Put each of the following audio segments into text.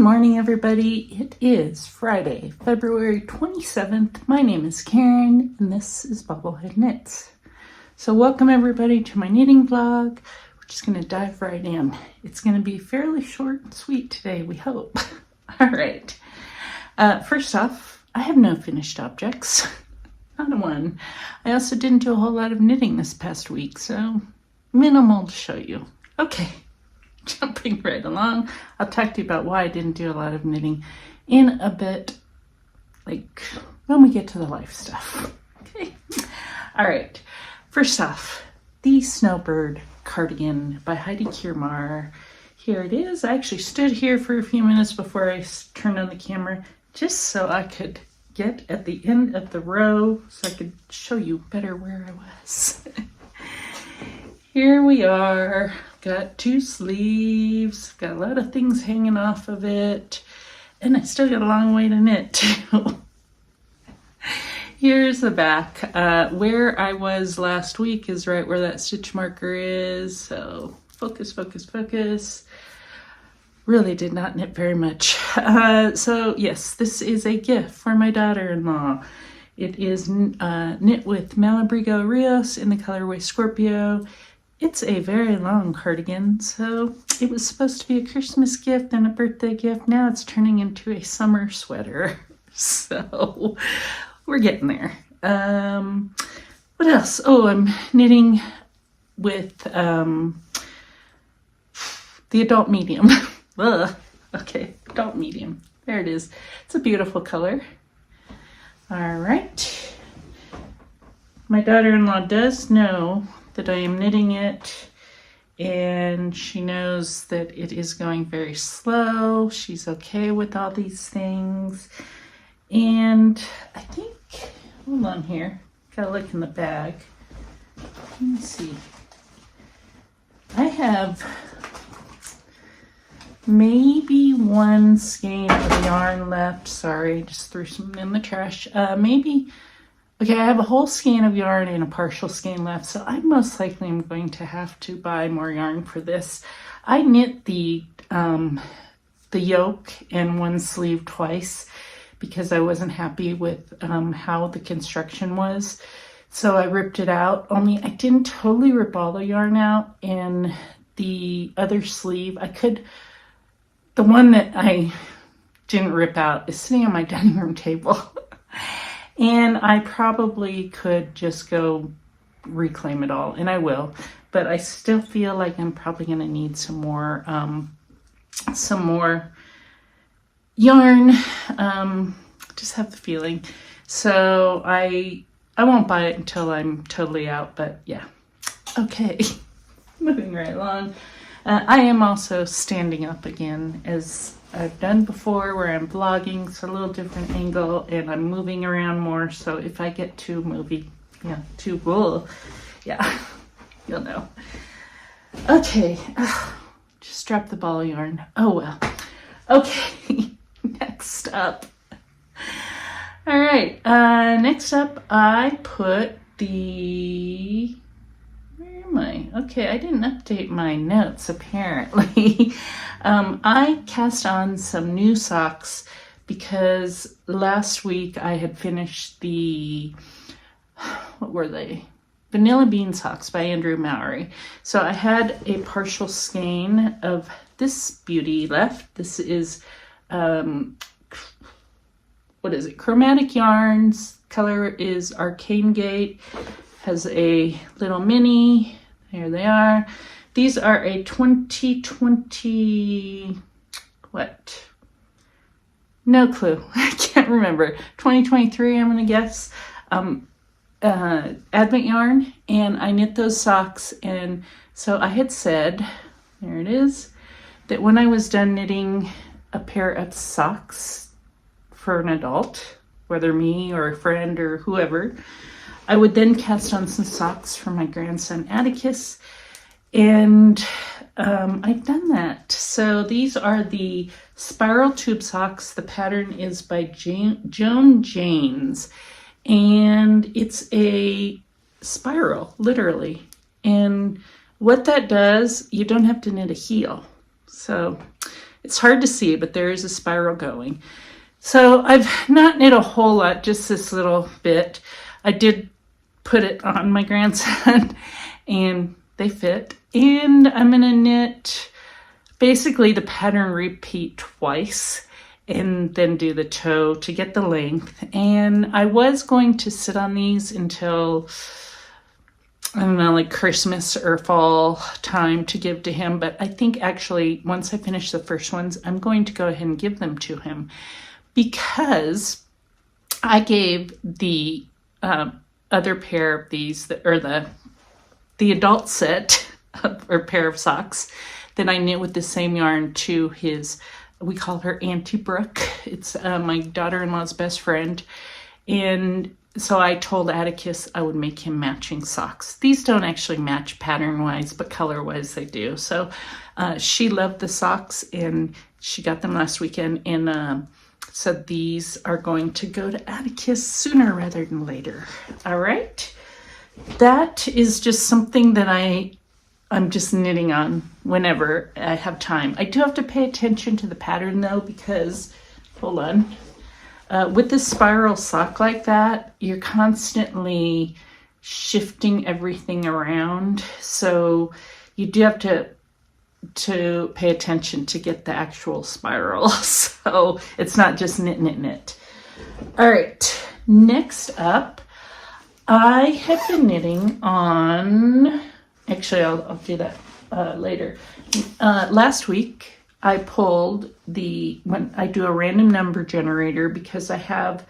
morning, everybody. It is Friday, February 27th. My name is Karen, and this is BobbleHeadKnits. So welcome, everybody, to my knitting vlog. We're just going to dive right in. It's going to be fairly short and sweet today, we hope. All right. First off, I have no finished objects. Not one. I also didn't do a whole lot of knitting this past week, so minimal to show you. Okay. Jumping right along, I'll talk to you about why I didn't do a lot of knitting in a bit, like when we get to the life stuff. Okay. All right. First off, the Snowbird cardigan by Heidi Kiermar. Here it is. I actually stood here for a few minutes before I turned on the camera just so I could get at the end of the row so I could show you better where I was. Here we are. Got two sleeves, got a lot of things hanging off of it, and I still got a long way to knit too. Here's the back. Where I was last week is right where that stitch marker is, so focus, focus, focus. Really did not knit very much. So yes, this is a gift for my daughter-in-law. It is knit with Malabrigo Rios in the colorway Scorpio. It's a very long cardigan, so it was supposed to be a Christmas gift and a birthday gift. Now it's turning into a summer sweater. So we're getting there. What else? Oh, I'm knitting with the adult medium. Ugh. Okay, adult medium. There it is. It's a beautiful color. All right. My daughter-in-law does know that I am knitting it, and she knows that it is going very slow. She's okay with all these things. And I think, hold on here, gotta look in the bag. Let me see. I have maybe one skein of yarn left. Sorry, just threw some in the trash. Okay, I have a whole skein of yarn and a partial skein left, so I most likely am going to have to buy more yarn for this. I knit the yoke and one sleeve twice because I wasn't happy with how the construction was. So I ripped it out, only I didn't totally rip all the yarn out. And the other sleeve, the one that I didn't rip out is sitting on my dining room table. And I probably could just go reclaim it all, and I will. But I still feel like I'm probably going to need some more yarn. Just have the feeling. So I won't buy it until I'm totally out. But yeah, okay. Moving right along. I am also standing up again, as I've done before, where I'm vlogging. It's a little different angle, and I'm moving around more. So if I get too you'll know. Okay, just dropped the ball of yarn. Oh well. Okay, next up. All right, next up I put the... Okay, I didn't update my notes apparently. I cast on some new socks because last week I had finished what were they? Vanilla Bean socks by Andrew Mowry. So I had a partial skein of this beauty left. This is, Chromatic Yarns. Color is Arcane Gate. Has a little mini. Here they are. These are a 2020, what? No clue. I can't remember. 2023, I'm going to guess. Advent yarn. And I knit those socks. And so I had said, there it is, that when I was done knitting a pair of socks for an adult, whether me or a friend or whoever, I would then cast on some socks for my grandson Atticus, and I've done that. So these are the spiral tube socks. The pattern is by Joan Janes, and it's a spiral, literally. And what that does, you don't have to knit a heel. So It's hard to see, but there is a spiral going. So I've not knit a whole lot, just this little bit. I did put it on my grandson and they fit. And I'm going to knit basically the pattern repeat twice and then do the toe to get the length. And I was going to sit on these until, I don't know, like Christmas or fall time to give to him. But I think actually once I finish the first ones, I'm going to go ahead and give them to him, because I gave the other pair of these, or the adult set or pair of socks that I knit with the same yarn to his, we call her Auntie Brooke. It's my daughter-in-law's best friend. And so I told Atticus I would make him matching socks. These don't actually match pattern-wise, but color-wise they do. So she loved the socks, and she got them last weekend. And so these are going to go to Atticus sooner rather than later. All right. That is just something that I'm just knitting on whenever I have time. I do have to pay attention to the pattern though, because, hold on, with this spiral sock like that, you're constantly shifting everything around. So you do have to pay attention to get the actual spiral. So it's not just knit, knit, knit. All right, next up, I have been knitting on, actually I'll do that later. Last week I pulled when I do a random number generator, because I have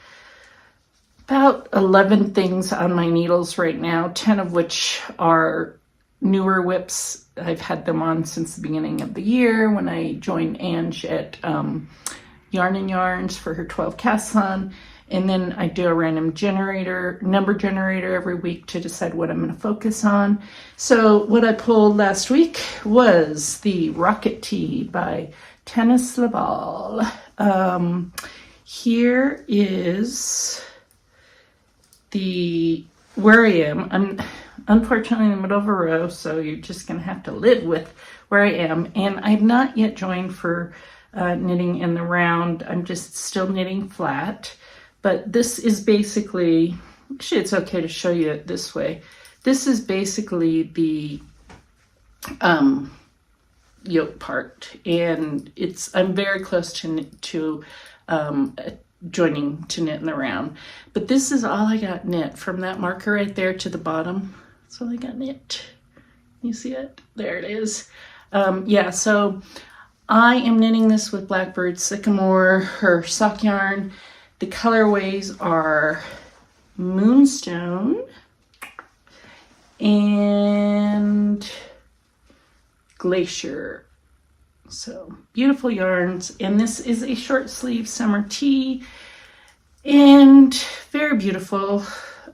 about 11 things on my needles right now, 10 of which are newer whips. I've had them on since the beginning of the year when I joined Ange at Yarn and Yarns for her 12 casts on. And then I do a random number generator every week to decide what I'm going to focus on. So what I pulled last week was the Rocket Tee by Tennis Laval. Here is where I am. I'm unfortunately in the middle of a row, so you're just going to have to live with where I am. And I've not yet joined for knitting in the round. I'm just still knitting flat. But this is basically, actually it's okay to show you it this way. This is basically the yoke part, and I'm very close to joining to knit in the round. But this is all I got knit from that marker right there to the bottom. That's all I got knit. You see it? There it is. Yeah, so I am knitting this with Blackbird Sycamore, her sock yarn. The colorways are Moonstone and Glacier. So beautiful yarns. And this is a short sleeve summer tee and very beautiful.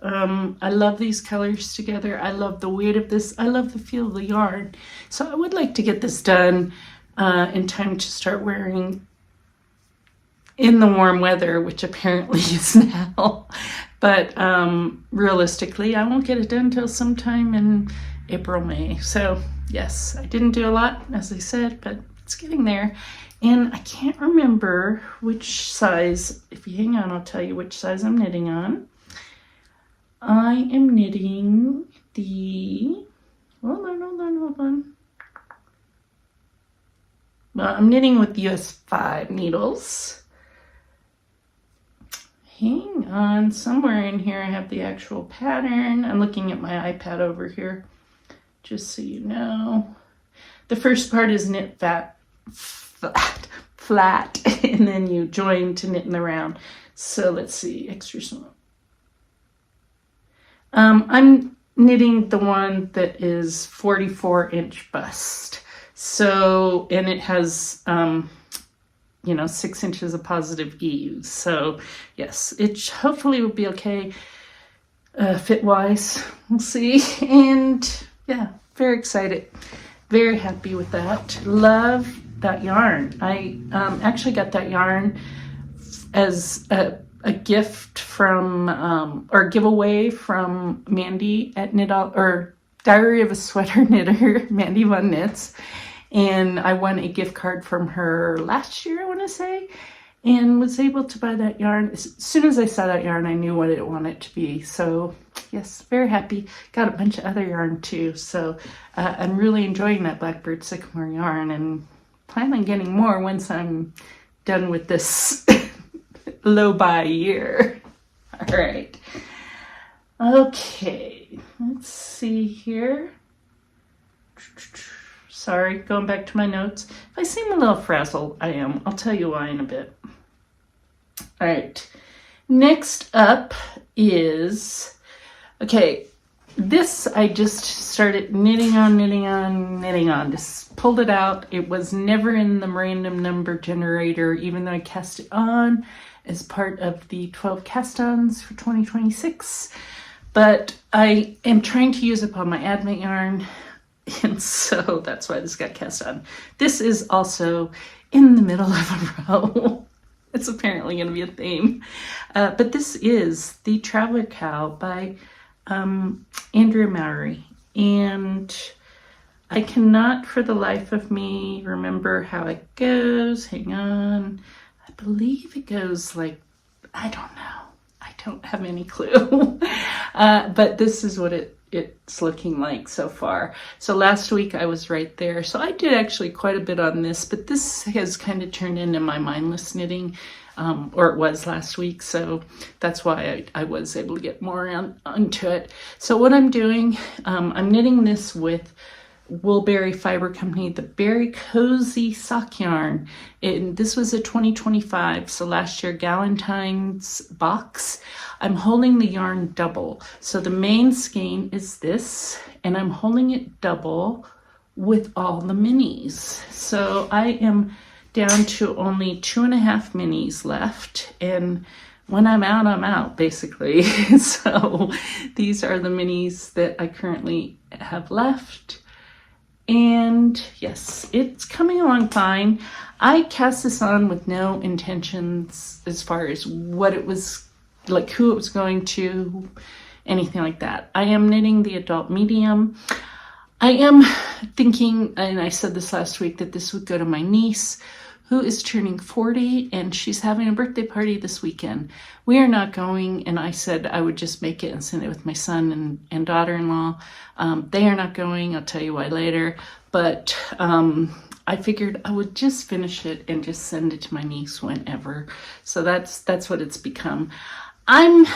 I love these colors together. I love the weight of this. I love the feel of the yarn. So I would like to get this done in time to start wearing in the warm weather, which apparently is now. But realistically, I won't get it done until sometime in April, May. So yes, I didn't do a lot, as I said, but it's getting there. And I can't remember which size. If you hang on, I'll tell you which size I'm knitting on. I am knitting hold on. Well, I'm knitting with US 5 needles. Hang on, somewhere in here I have the actual pattern. I'm looking at my iPad over here, just so you know. The first part is knit flat, and then you join to knit in the round. So let's see, extra small. I'm knitting the one that is 44-inch bust. So, and it has 6 inches of positive ease. So yes, it hopefully will be okay fit wise. We'll see. And yeah, very excited, very happy with that. Love that yarn. I actually got that yarn as a gift from or giveaway from Mandy at Diary of a Sweater Knitter, Mandy Von Knits. And I won a gift card from her last year, I want to say, and was able to buy that yarn. As soon as I saw that yarn, I knew what I wanted it to be. So yes, very happy. Got a bunch of other yarn too. So I'm really enjoying that Blackbird Sycamore yarn and plan on getting more once I'm done with this low buy year. All right. Okay, let's see here. Sorry, going back to my notes. If I seem a little frazzled, I am. I'll tell you why in a bit. All right, next up is, okay, this I just started knitting on, just pulled it out. It was never in the random number generator, even though I cast it on as part of the 12 cast-ons for 2026. But I am trying to use up all my advent yarn, and so that's why this got cast on. This is also in the middle of a row. It's apparently going to be a theme. But this is the Traveler Cow by Andrea Mowry. And I cannot for the life of me remember how it goes. Hang on. I believe it goes like, I don't know. I don't have any clue. But this is what it's looking like so far. So last week I was right there. So I did actually quite a bit on this, but this has kind of turned into my mindless knitting, or it was last week. So that's why I was able to get more onto it. So what I'm doing, I'm knitting this with Woolberry Fiber Company, the Berry Cozy Sock Yarn. And this was a 2025, so last year Galentine's box. I'm holding the yarn double. So the main skein is this, and I'm holding it double with all the minis. So I am down to only 2.5 minis left, and when I'm out, basically. So these are the minis that I currently have left. And yes, it's coming along fine. I cast this on with no intentions as far as what it was, like who it was going to, anything like that. I am knitting the adult medium. I am thinking, and I said this last week, that this would go to my niece, who is turning 40, and she's having a birthday party this weekend. We are not going, and I said I would just make it and send it with my son and daughter-in-law. They are not going. I'll tell you why later. But I figured I would just finish it and just send it to my niece whenever. So that's what it's become. I'm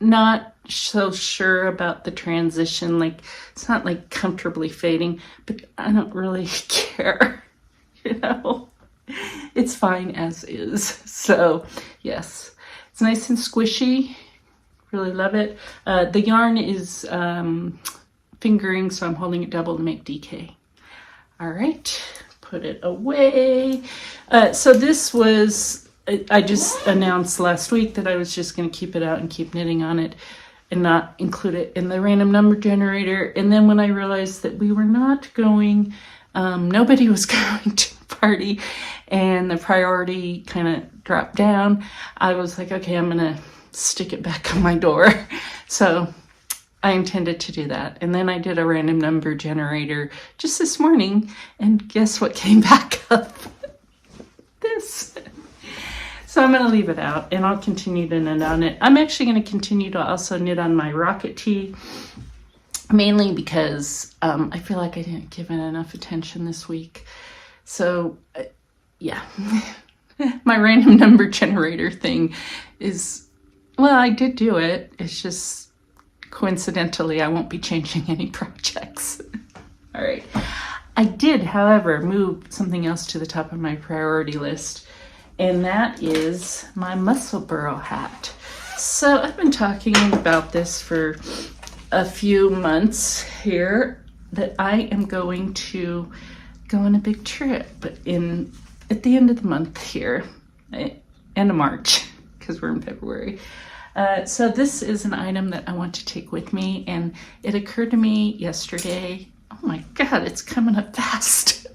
not so sure about the transition. Like, it's not like comfortably fading, but I don't really care, you know? It's fine as is. So yes, it's nice and squishy. Really love it. The yarn is fingering, so I'm holding it double to make DK. All right, put it away. So this was, I just announced last week that I was just going to keep it out and keep knitting on it and not include it in the random number generator. And then when I realized that we were not going, nobody was going to party and the priority kind of dropped down, I was like, okay, I'm gonna stick it back on my door. So I intended to do that. And then I did a random number generator just this morning, and guess what came back up? This. So I'm gonna leave it out and I'll continue to knit on it. I'm actually gonna continue to also knit on my rocket tee, mainly because I feel like I didn't give it enough attention this week. So yeah, my random number generator thing is, well, I did do it. It's just coincidentally, I won't be changing any projects. All right. I did, however, move something else to the top of my priority list, and that is my muscle burrow hat. So I've been talking about this for a few months here, that I am going to go on a big trip at the end of the month here, end of March, because we're in February. So this is an item that I want to take with me, and it occurred to me yesterday. Oh my God, it's coming up fast.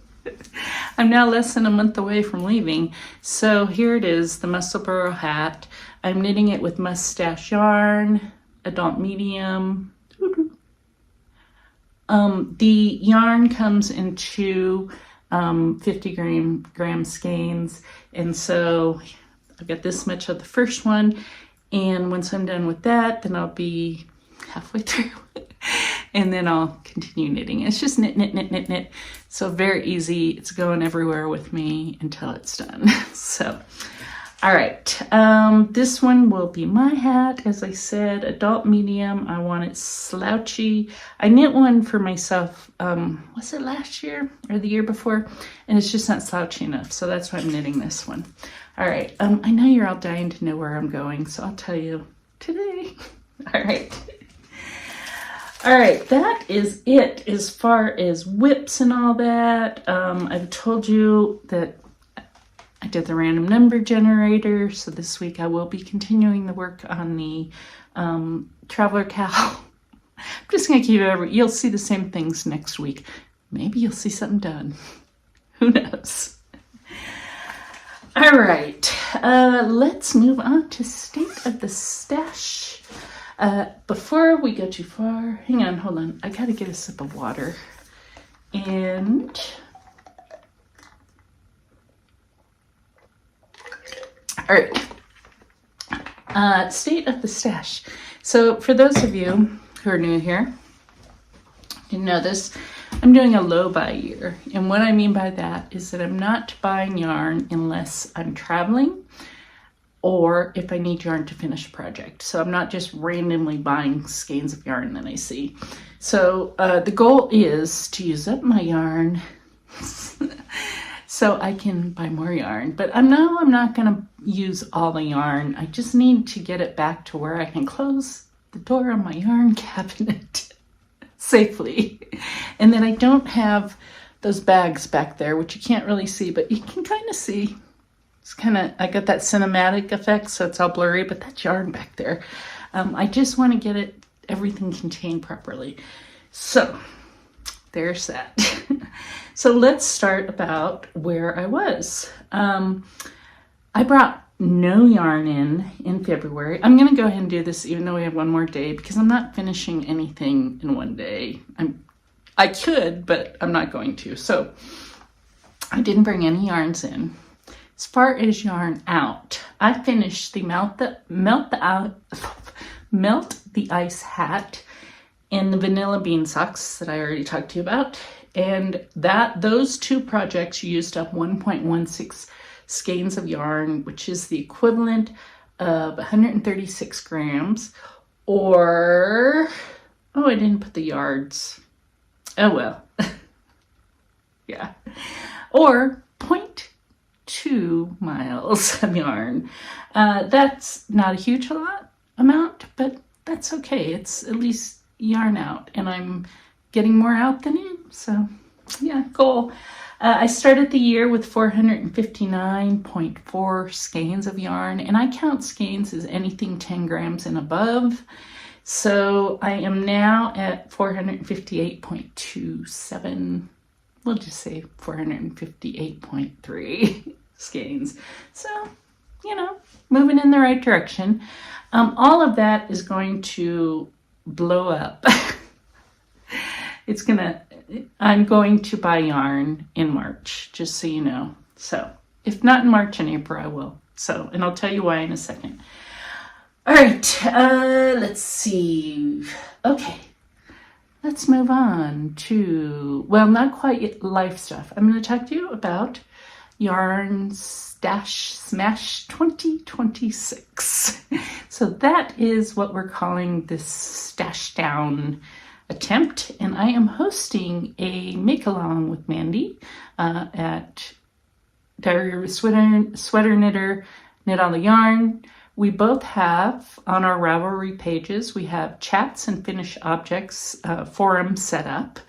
I'm now less than a month away from leaving. So here it is, the muscle burrow hat. I'm knitting it with mustache yarn, adult medium. The yarn comes in two 50-gram skeins. And so I've got this much of the first one. And once I'm done with that, then I'll be halfway through. And then I'll continue knitting. It's just knit, knit, knit, knit, knit. So very easy. It's going everywhere with me until it's done. So, all right. This one will be my hat. As I said, adult medium. I want it slouchy. I knit one for myself, was it last year or the year before? And it's just not slouchy enough. So that's why I'm knitting this one. All right. I know you're all dying to know where I'm going, so I'll tell you today. All right. All right, that is it as far as whips and all that. I've told you that I did the random number generator, so this week I will be continuing the work on the Traveler Cow. I'm just going to keep it you'll see the same things next week. Maybe you'll see something done. Who knows? All right, let's move on to State of the Stash. Before we go too far, hang on, hold on. I gotta get a sip of water. And all right, State of the Stash. So for those of you who are new here, didn't know this, I'm doing a low buy year. And what I mean by that is that I'm not buying yarn unless I'm traveling or if I need yarn to finish a project. So I'm not just randomly buying skeins of yarn that I see. So the goal is to use up my yarn so I can buy more yarn. But I'm not gonna use all the yarn. I just need to get it back to where I can close the door on my yarn cabinet safely. And then I don't have those bags back there, which you can't really see, but you can kind of see. It's kind of, I got that cinematic effect, so it's all blurry, but that's yarn back there. I just want to get everything contained properly. So there's that. So let's start about where I was. I brought no yarn in February. I'm going to go ahead and do this even though we have one more day because I'm not finishing anything in one day. I could, but I'm not going to. So I didn't bring any yarns in. As far as yarn out, I finished the melt the ice hat and the vanilla bean socks that I already talked to you about. And those two projects used up 1.16 skeins of yarn, which is the equivalent of 136 grams, or, oh, I didn't put the yards. Oh, well. Yeah. Or 0.2 miles of yarn. That's not a huge amount, but that's okay. It's at least yarn out, and I'm getting more out than in. So, yeah, goal. I started the year with 459.4 skeins of yarn, and I count skeins as anything 10 grams and above. So I am now at 458.27. We'll just say 458.3 skeins. So, moving in the right direction. All of that is going to blow up. I'm going to buy yarn in March, just so you know. So, if not in March and April, I will. So, and I'll tell you why in a second. All right, let's see. Okay, let's move on to, well, not quite yet life stuff. I'm going to talk to you about Yarn Stash Smash 2026. So that is what we're calling this stash down attempt, and I am hosting a make-along with Mandy at Diary of a Sweater Knitter, Knit All the Yarn. We both have, on our Ravelry pages, we have chats and finished objects forums set up,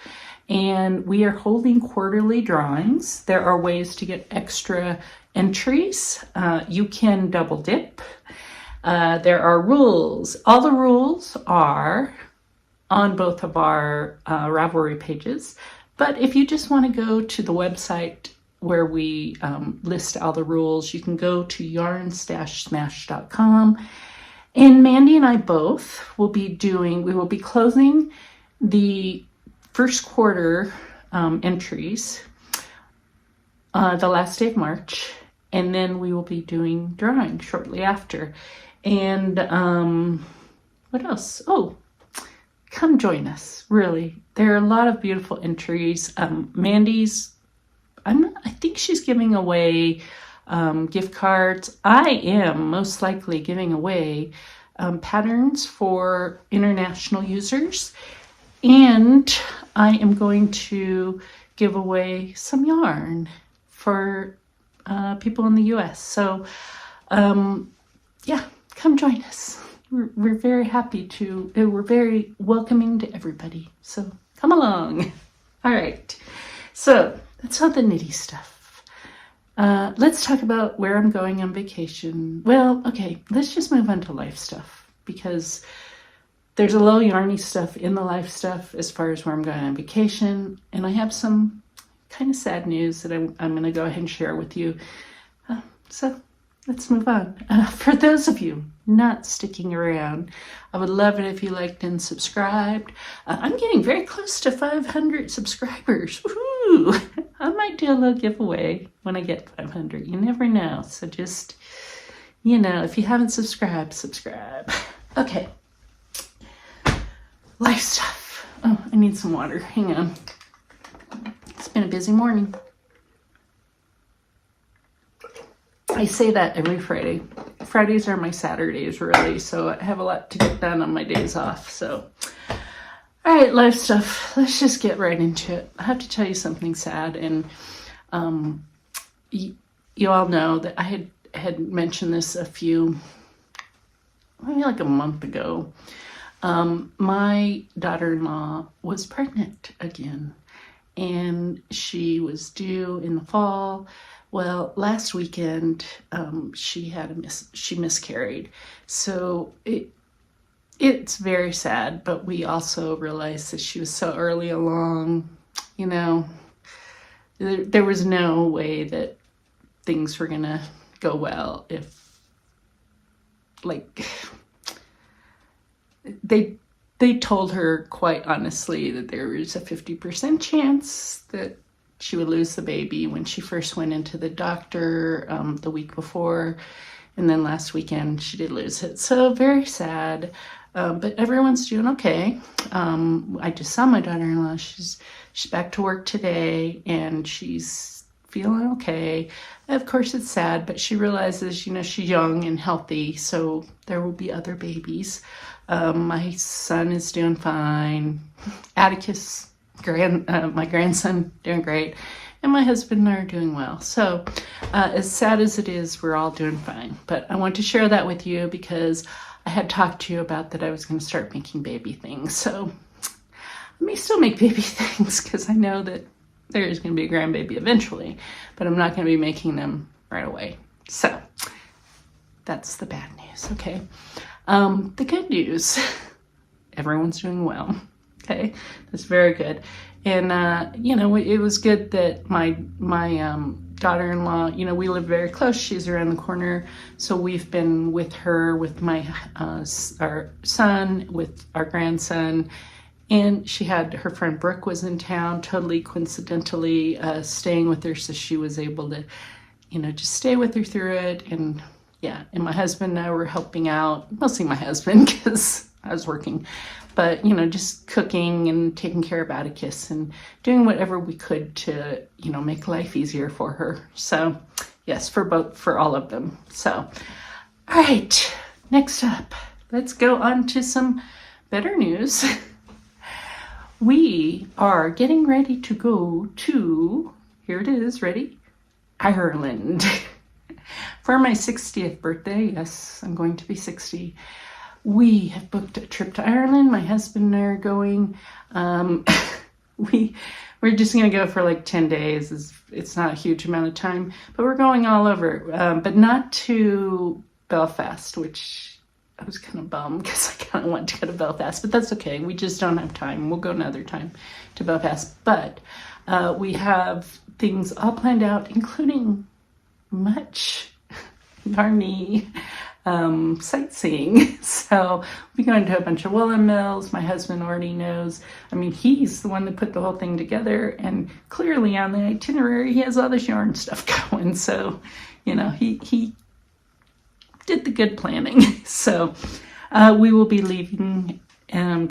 and we are holding quarterly drawings. There are ways to get extra entries. You can double dip. There are rules. All the rules are on both of our Ravelry pages. But if you just want to go to the website where we list all the rules, you can go to yarnstashsmash.com. And Mandy and I both will be closing the first quarter entries the last day of March, and then we will be doing drawing shortly after. And what else? Oh, come join us, really. There are a lot of beautiful entries. Mandy's, I think she's giving away gift cards. I am most likely giving away patterns for international users, and I am going to give away some yarn for people in the US. So yeah, come join us. We're very happy to, we're very welcoming to everybody. So come along. All right. So that's all the nitty stuff. Let's talk about where I'm going on vacation. Well, okay, let's just move on to life stuff, because there's a little yarny stuff in the life stuff as far as where I'm going on vacation. And I have some kind of sad news that I'm going to go ahead and share with you. So let's move on. For those of you not sticking around, I would love it if you liked and subscribed. I'm getting very close to 500 subscribers. Woohoo! I might do a little giveaway when I get 500. You never know. So just, if you haven't subscribed, subscribe. Okay. Life stuff. Oh, I need some water. Hang on. It's been a busy morning. I say that every Friday. Fridays are my Saturdays, really, so I have a lot to get done on my days off. So, all right, life stuff. Let's just get right into it. I have to tell you something sad, and you all know that I had mentioned this maybe like a month ago. My daughter-in-law was pregnant again, and she was due in the fall. Well, last weekend, she miscarried. So it's very sad, but we also realized that she was so early along, there was no way that things were going to go well if, they told her quite honestly that there was a 50% chance that she would lose the baby when she first went into the doctor the week before, and then last weekend she did lose it. So very sad, but everyone's doing okay. I just saw my daughter-in-law. She's back to work today, and she's feeling okay. Of course, it's sad, but she realizes, she's young and healthy, so there will be other babies. My son is doing fine. Atticus, my grandson, doing great. And my husband and I are doing well. So as sad as it is, we're all doing fine. But I want to share that with you because I had talked to you about that I was going to start making baby things. So I may still make baby things because I know that there is going to be a grandbaby eventually, but I'm not going to be making them right away. So that's the bad news, okay? The good news, everyone's doing well, okay? That's very good. And, it was good that my daughter-in-law, we live very close. She's around the corner. So we've been with her, with my our son, with our grandson. And she had, her friend Brooke was in town, totally coincidentally staying with her. So she was able to, just stay with her through it. And yeah, and my husband and I were helping out, mostly my husband because I was working. But, just cooking and taking care of Atticus and doing whatever we could to, make life easier for her. So yes, for all of them. So, all right, next up, let's go on to some better news. We are getting ready to go to, here it is, ready? Ireland. For my 60th birthday, yes, I'm going to be 60. We have booked a trip to Ireland. My husband and I are going. We're just going to go for like 10 days. It's not a huge amount of time, but we're going all over, but not to Belfast, which I was kind of bummed because I kind of want to go to Belfast, but that's okay. We just don't have time. We'll go another time to Belfast, but we have things all planned out, including much yarny sightseeing. So we're going to a bunch of woolen mills. My husband already knows. I mean, he's the one that put the whole thing together, and clearly on the itinerary, he has all this yarn stuff going. So, you know, he did the good planning. So we will be leaving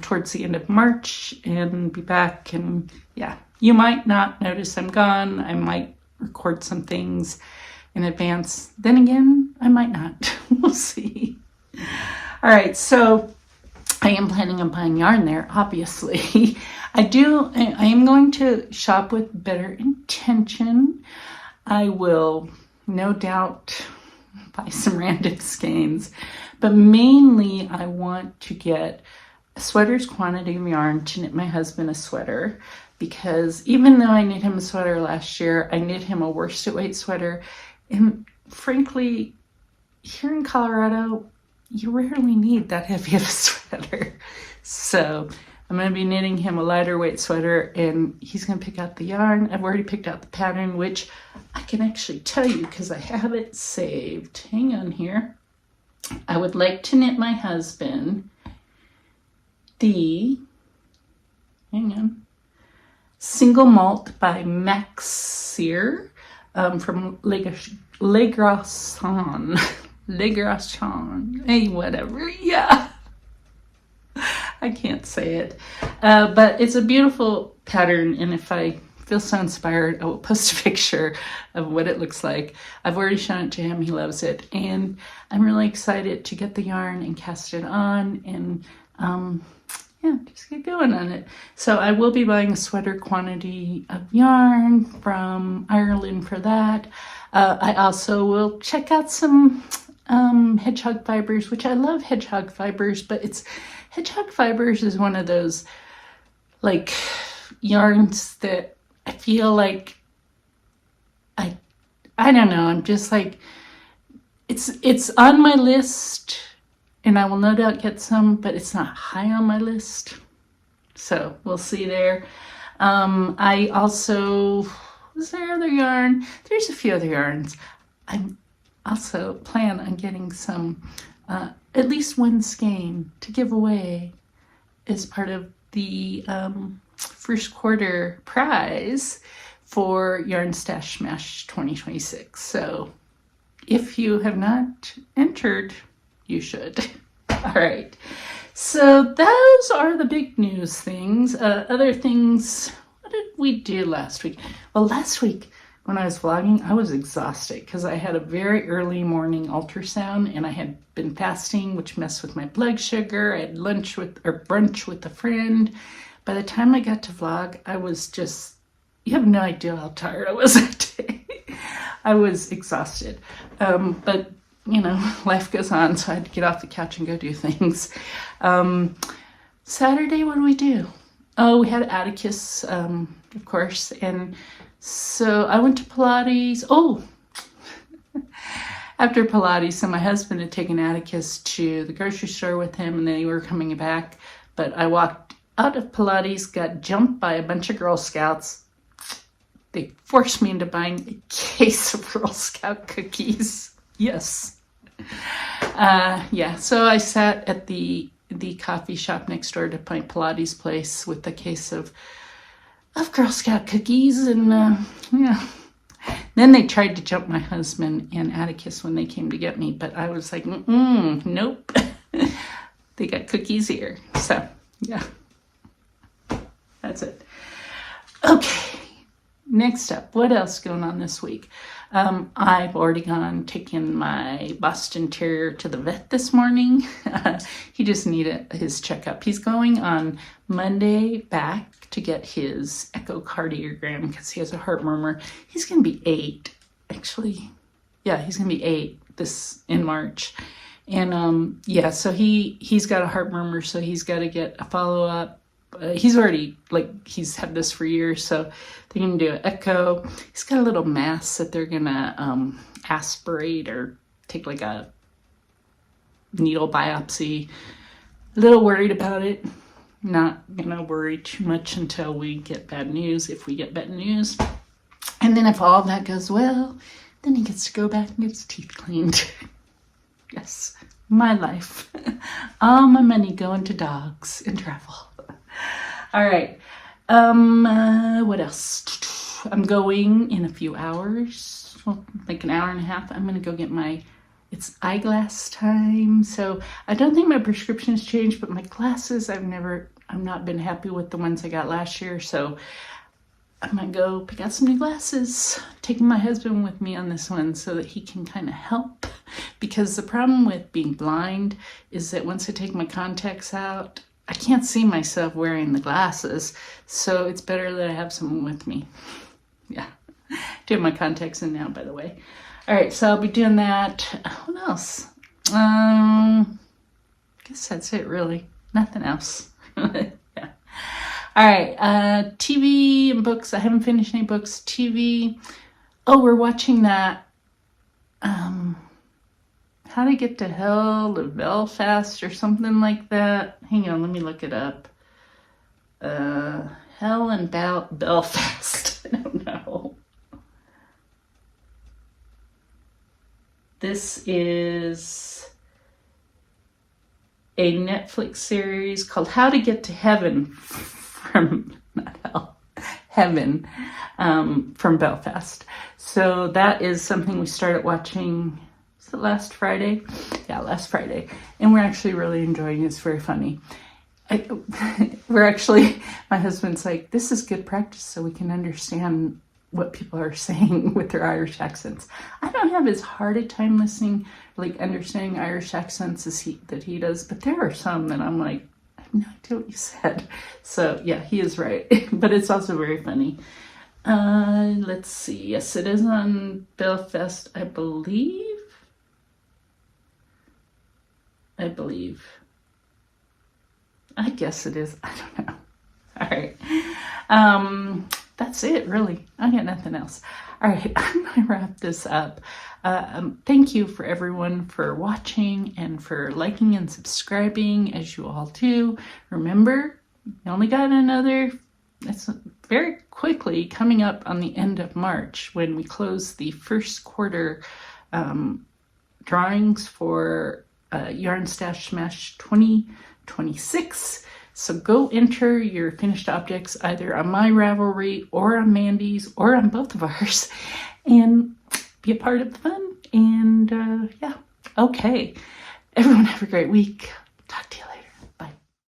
towards the end of March and be back. And yeah, you might not notice I'm gone. I might record some things in advance. Then again, I might not. We'll see. All right, so I am planning on buying yarn there, obviously. I am going to shop with better intention. I will no doubt buy some random skeins, but mainly I want to get a sweater's quantity of yarn to knit my husband a sweater, because even though I knit him a sweater last year, I knit him a worsted weight sweater. And frankly, here in Colorado, you rarely need that heavy of a sweater. So I'm going to be knitting him a lighter weight sweater, and he's going to pick out the yarn. I've already picked out the pattern, which I can actually tell you because I have it saved. Hang on here. I would like to knit my husband the, hang on, Single Malt by Maxier from Le Grasson. Le Grasson. Hey, whatever. Yeah. I can't say it. But it's a beautiful pattern, and if I feel so inspired, I will post a picture of what it looks like. I've already shown it to him. He loves it. And I'm really excited to get the yarn and cast it on and yeah, just get going on it. So I will be buying a sweater quantity of yarn from Ireland for that. I also will check out some hedgehog fibers, which I love hedgehog fibers, but hedgehog fibers is one of those like yarns that I feel like I don't know, I'm just like, it's on my list, and I will no doubt get some, but it's not high on my list. So we'll see there. I also, was there other yarn? There's a few other yarns. I also plan on getting some, at least one skein to give away as part of the first quarter prize for Yarn Stash Smash 2026. So if you have not entered, you should. All right. So those are the big news things. Other things, what did we do last week? Well, last week when I was vlogging, I was exhausted because I had a very early morning ultrasound, and I had been fasting, which messed with my blood sugar. I had brunch with a friend. By the time I got to vlog, I was just, you have no idea how tired I was that day. I was exhausted. But you know, life goes on, so I had to get off the couch and go do things. Saturday, what did we do? Oh, we had Atticus, of course, and so I went to Pilates. Oh, after Pilates, so my husband had taken Atticus to the grocery store with him, and then we were coming back, but I walked out of Pilates, got jumped by a bunch of Girl Scouts. They forced me into buying a case of Girl Scout cookies. Yes. Yeah, so I sat at the coffee shop next door to my Pilates place with a case of Girl Scout cookies, and yeah. Then they tried to jump my husband and Atticus when they came to get me, but I was like, nope. They got cookies here. So, yeah. That's it. Okay. Next up, what else going on this week? I've already taken my Boston Terrier to the vet this morning. He just needed his checkup. He's going on Monday back to get his echocardiogram because he has a heart murmur. He's going to be 8, actually. Yeah, he's going to be 8 in March. And yeah, so he's got a heart murmur, so he's got to get a follow-up. He's already, he's had this for years, so they're going to do an echo. He's got a little mass that they're going to aspirate or take like a needle biopsy. A little worried about it. Not going to worry too much until we get bad news, if we get bad news. And then if all that goes well, then he gets to go back and get his teeth cleaned. Yes, my life. All my money going to dogs and travel. All right. What else? I'm going in a few hours, well, like an hour and a half. I'm going to go get it's eyeglass time. So I don't think my prescription's changed, but my glasses, I've not been happy with the ones I got last year. So I might go pick out some new glasses, taking my husband with me on this one so that he can kind of help. Because the problem with being blind is that once I take my contacts out, I can't see myself wearing the glasses. So it's better that I have someone with me. Yeah. Do have my contacts in now, by the way. All right, so I'll be doing that. What else? I guess that's it, really. Nothing else. Yeah. All right, TV and books. I haven't finished any books. TV. Oh, we're watching that. How to Get to Hell to Belfast or something like that. Hang on, let me look it up. Hell and Belfast. I don't know. This is a Netflix series called How to Get to Heaven Heaven from Belfast. So that is something we started watching, was it last Friday? Yeah, last Friday. And we're actually really enjoying it. It's very funny. My husband's like, this is good practice so we can understand what people are saying with their Irish accents. I don't have as hard a time listening, like understanding Irish accents as he does, but there are some that I'm like, I have no idea what you said. So yeah, he is right, but it's also very funny. Let's see. Yes, it is on Belfast, I believe. I guess it is. I don't know. All right. That's it, really. I got nothing else. All right, I'm going to wrap this up. Thank you for everyone for watching and for liking and subscribing, as you all do. Remember, you only got it's very quickly coming up on the end of March when we close the first quarter drawings for Yarn Stash Smash 2026. So go enter your finished objects either on my Ravelry or on Mandy's or on both of ours and be a part of the fun. And yeah, okay. Everyone have a great week. Talk to you later.